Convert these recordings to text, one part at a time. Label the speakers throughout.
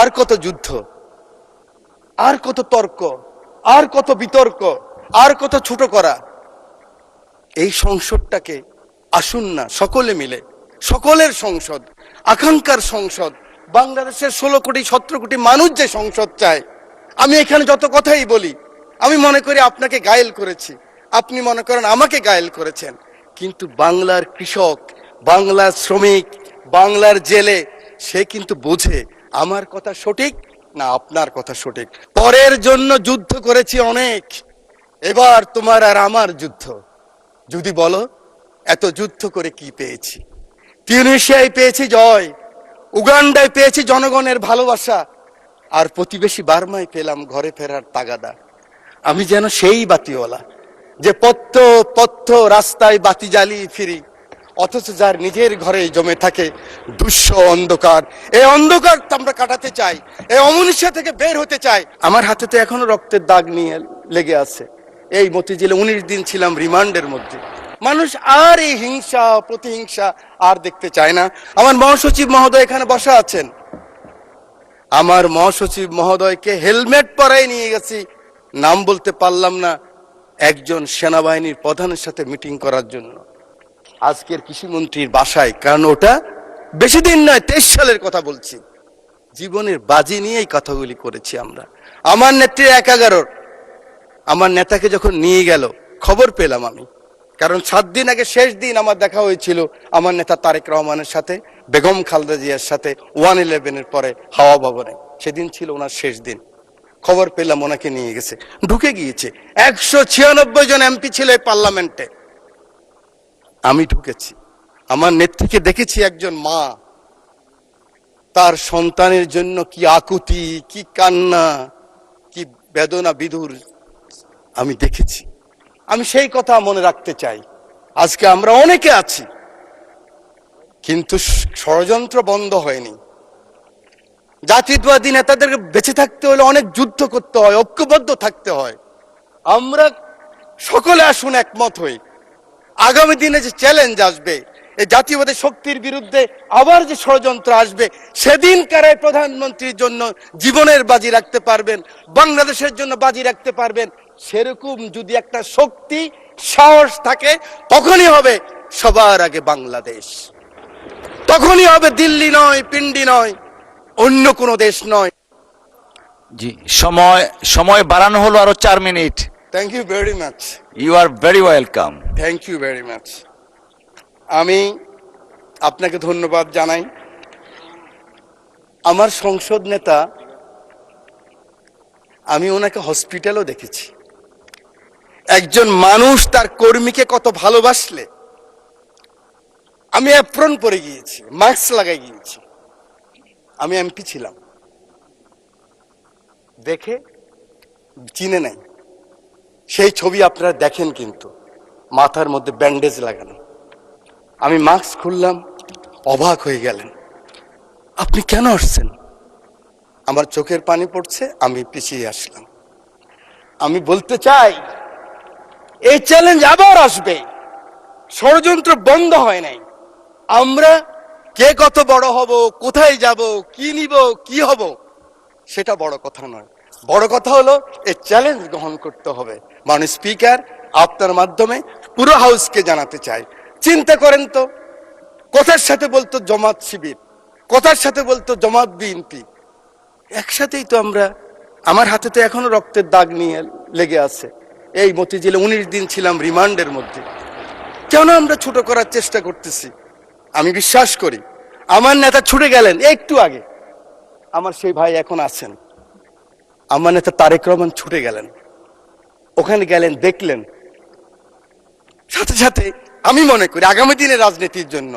Speaker 1: আর কত যুদ্ধ, আর কত তর্ক, আর কত বিতর্ক, আর কত ছোট করা। এই সংসদটাকে আসুন না সকলে মিলে, সকলের সংসদ, আকাঙ্ক্ষার সংসদ, বাংলাদেশের 16 কোটি 17 কোটি মানুষ যে সংসদ চায়। আমি এখানে যত কথাই বলি, আমি মনে করি আপনাকে ঘায়েল করেছি, আপনি মনে করেন আমাকে ঘায়েল করেছেন, কিন্তু বাংলার কৃষক, বাংলার শ্রমিক, বাংলার জেলে সে কিন্তু বোঝে আমার কথা সঠিক না আপনার কথা সঠিক। পরের জন্য যুদ্ধ করেছি অনেক, এবার তোমার আর আমার যুদ্ধ। যদি বলো এত যুদ্ধ করে কি পেয়েছি? তিউনিসিয়ায় পেয়েছি জয়, উগান্ডায় পেয়েছি জনগণের ভালোবাসা, আর প্রতিবেশী বার্মায় পেলাম ঘরে ফেরার তাগাদা। আমি যেন সেই বাতিওয়ালা যে পথ্য পথ্য রাস্তায় বাতি জ্বালিয়ে ফিরি, অথচ যার নিজের ঘরে জমে থাকে দুঃস্ব অন্ধকার। এই অন্ধকার আমরা কাটাতে চাই, এই অমনুষ্য থেকে বের হতে চাই। আমার হাতে তো এখনো রক্তের দাগ নিয়ে লেগে আছে। এই মতিঝিলে 19 দিন ছিলাম রিমান্ডের মধ্যে। মানুষ আর এই হিংসা প্রতিহিংসা আর দেখতে চায় না। আমার মহাসচিব মহোদয় এখানে বসা আছেন, আমার মহাসচিব মহোদয়কে হেলমেট পরাই নিয়ে গেছি, নাম বলতে পারলাম না, একজন সেনাবাহিনীর প্রধানের সাথে মিটিং করার জন্য আজকের কৃষিমন্ত্রীর বাসায়। কারণ ওটা বেশি দিন নয়, 23 সালের কথা বলছি। জীবনের বাজি নিয়েই কথাগুলি করেছি আমরা। আমার নেত্রী 11 আমার নেতাকে যখন নিয়ে গেল খবর পেলাম আমি, কারণ 7 দিন আগে শেষ দিন আমার দেখা হয়েছিল আমার নেতা তারেক রহমানের সাথে, বেগম খালেদা জিয়ার সাথে 111-এর পরে হাওয়া ভবনে। সেদিন ছিল ওনার শেষ দিন। খবর পেলাম ওনাকে নিয়ে গেছে, ঢুকে গিয়েছে। 196 জন এমপি ছিল এই পার্লামেন্টে, আমি ঢুকেছি। আমার নেত্রীকে দেখেছি একজন মা, তার সন্তানের জন্য কি আকুতি, কি কান্না, কি বেদনা বিধুর আমি দেখেছি। আমি সেই কথা মনে রাখতে চাই। আজকে আমরা অনেকে আছি, কিন্তু ষড়যন্ত্র বন্ধ হয়নি। জাতীয়তাবাদী নেতাদেরকে বেঁচে থাকতে হলে অনেক যুদ্ধ করতে হয়, ঐক্যবদ্ধ থাকতে হয়। আমরা সকলে আসুন একমত হই। আগামী দিনে যে চ্যালেঞ্জ আসবে, এই জাতীয়বাদী শক্তির বিরুদ্ধে আবার যে ষড়যন্ত্র আসবে, সেদিন কারাই প্রধানমন্ত্রীর জন্য জীবনের বাজি রাখতে পারবেন, বাংলাদেশের জন্য বাজি রাখতে পারবেন, সেরকম যদি একটা শক্তি সাহস থাকে, তখনই হবে সবার আগে বাংলাদেশ। তখনই হবে দিল্লি নয়, পিন্ডি নয়, অন্য কোনো দেশ নয়।
Speaker 2: জি, সময় বাড়ানো হলো আরো 4 মিনিট।
Speaker 1: Thank you very much.
Speaker 2: You are very welcome.
Speaker 1: Thank you very much. আমি আপনাকে ধন্যবাদ জানাই। আমার সংসদ নেতা, আমি ওনাকে হসপিটালও দেখেছি। একজন মানুষ তার কর্মীকে কত ভালোবাসলে, আমি অ্যাপ্রন পরে গিয়েছি, মাস্ক লাগাই গিয়েছি। আমি এমপি ছিলাম, দেখে চিনে নাই। সেই ছবি আপনারা দেখেন, কিন্তু মাথার মধ্যে ব্যান্ডেজ লাগানো। আমি মাস্ক খুললাম, অবাক হয়ে গেলেন, আপনি কেন আসছেন? আমার চোখের পানি পড়ছে, আমি পিছিয়ে আসলাম। আমি বলতে চাই, এই চ্যালেঞ্জ আবার আসবে, ষড়যন্ত্র বন্ধ হয় নাই। আমরা কে কত বড় হব, কোথায় যাব, কি নিব, কি হব, সেটা বড় কথা নয়। বড় কথা হলো এই চ্যালেঞ্জ গ্রহণ করতে হবে। মাননীয় স্পিকার, আপনার মাধ্যমে পুরো হাউসকে জানাতে চাই, চিন্তা করেন তো, কথার সাথে বলতো জামাত শিবির, কথার সাথে বলতো জামাত বিএনপি, একসাথেই তো আমরা। আমার হাতে তো এখনো রক্তের দাগ নিয়ে লেগে আছে। এই মতিঝিলে 19 দিন ছিলাম রিমান্ডের মধ্যে। কেন আমরা ছোট করার চেষ্টা করতেছি? আমি বিশ্বাস করি আমার নেতা ছুটে গেলেন একটু আগে, আমার সেই ভাই এখন আছেন, আমার নেতা তারেক রহমান ছুটে গেলেন, ওখানে গেলেন, দেখলেন। সাথে সাথে আমি মনে করি আগামী দিনের রাজনীতির জন্য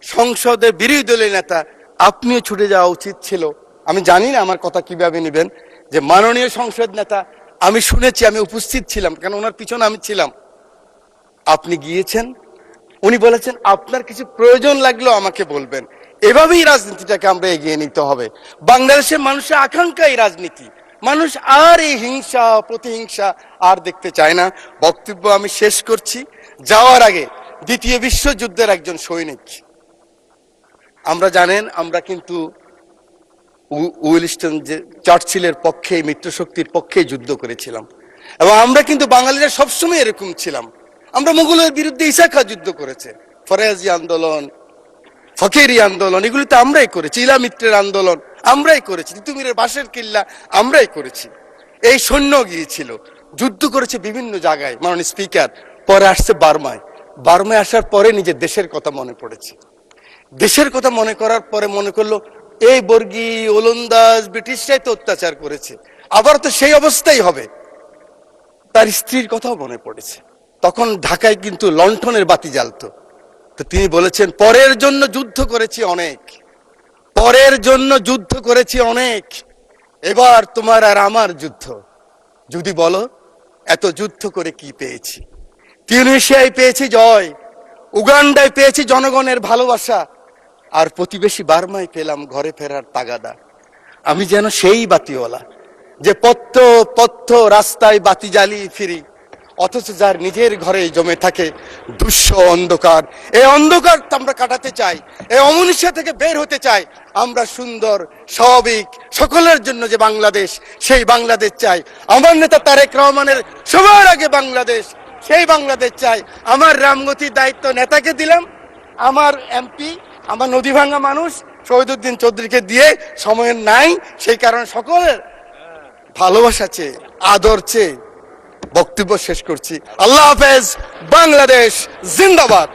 Speaker 1: সংসদের বিরোধী দলের নেতা আপনিও ছুটে যাওয়া উচিত ছিল। আমি জানি না আমার কথা কিভাবে নেবেন, যে মাননীয় সংসদ নেতা, আমি শুনেছি, আমি উপস্থিত ছিলাম, কেন ওনার পিছনে আমি ছিলাম, আপনি গিয়েছেন, উনি বলেছেন আপনার কিছু প্রয়োজন লাগলেও আমাকে বলবেন। এভাবেই রাজনীতিটাকে আমরা এগিয়ে নিতে হবে। বাংলাদেশের মানুষের আকাঙ্ক্ষা এই রাজনীতি। মানুষ আর এই হিংসা প্রতিহিংসা আর দেখতে চায় না। বক্তব্য আমি শেষ করছি। যাওয়ার আগে, দ্বিতীয় বিশ্বযুদ্ধের একজন সৈনিক, আমরা জানেন, আমরা কিন্তু উইলস্টন যে চার্চিলের পক্ষে, মিত্রশক্তির পক্ষে যুদ্ধ করেছিলাম। এবং আমরা কিন্তু বাঙালিরা সবসময় এরকম ছিলাম। আমরা মুঘলের বিরুদ্ধে ঈসা খাঁ যুদ্ধ করেছে, ফরাজি আন্দোলন, ফকিরি আন্দোলন, এগুলি তো আমরাই করেছি। ইলা মিত্রের আন্দোলন আমরাই করেছি, তিতুমিরের বাঁশের কিল্লা আমরাই করেছি। এই সৈন্য গিয়েছিল, যুদ্ধ করেছে বিভিন্ন জায়গায়। মাননীয় স্পিকার, পরে আসছে বার্মায়। বার্মায় আসার পরে নিজের দেশের কথা মনে পড়েছে। দেশের কথা মনে করার পরে মনে করলো, এই বর্গী ওলন্দাজ ব্রিটিশরাই তো অত্যাচার করেছে, আবার তো সেই অবস্থাই হবে। তার স্ত্রীর কথাও মনে পড়েছে। তখন ঢাকায় কিন্তু লণ্ঠনের বাতি জ্বালতো। তো তিনি বলেছেন, পরের জন্য যুদ্ধ করেছি অনেক, পরের জন্য যুদ্ধ করেছি অনেক, এবার তোমার আর আমার যুদ্ধ। যদি বলো এত যুদ্ধ করে কি পেয়েছি? তিউনিসিয়ায় পেয়েছি জয়, উগান্ডায় পেয়েছি জনগণের ভালোবাসা, আর প্রতিবেশী বার্মায় পেলাম ঘরে ফেরার তাগাদা। আমি যেন সেই বাতিওয়ালা যে পথ পথ রাস্তায় বাতি জ্বালিয়ে ফিরি, অথচ যার নিজের ঘরে জমে থাকে দুঃস্ব অন্ধকার। এই অন্ধকার আমরা কাটাতে চাই, এই অমনুষ্য থেকে বের হতে চাই। আমরা সুন্দর, স্বাভাবিক, সকলের জন্য যে বাংলাদেশ, সেই বাংলাদেশ চাই। আমার নেতা তারেক রহমানের সবার আগে বাংলাদেশ, সেই বাংলাদেশ চাই। আমার রামগতির দায়িত্ব নেতাকে দিলাম, আমার এমপি, আমার নদী ভাঙ্গা মানুষ শহীদুদ্দিন চৌধুরীকে দিয়ে সময়ের নাই, সেই কারণে সকলের ভালোবাসা চেয়ে, আদর চেয়ে বক্তব্য শেষ করছি। আল্লাহ হাফেজ, বাংলাদেশ জিন্দাবাদ।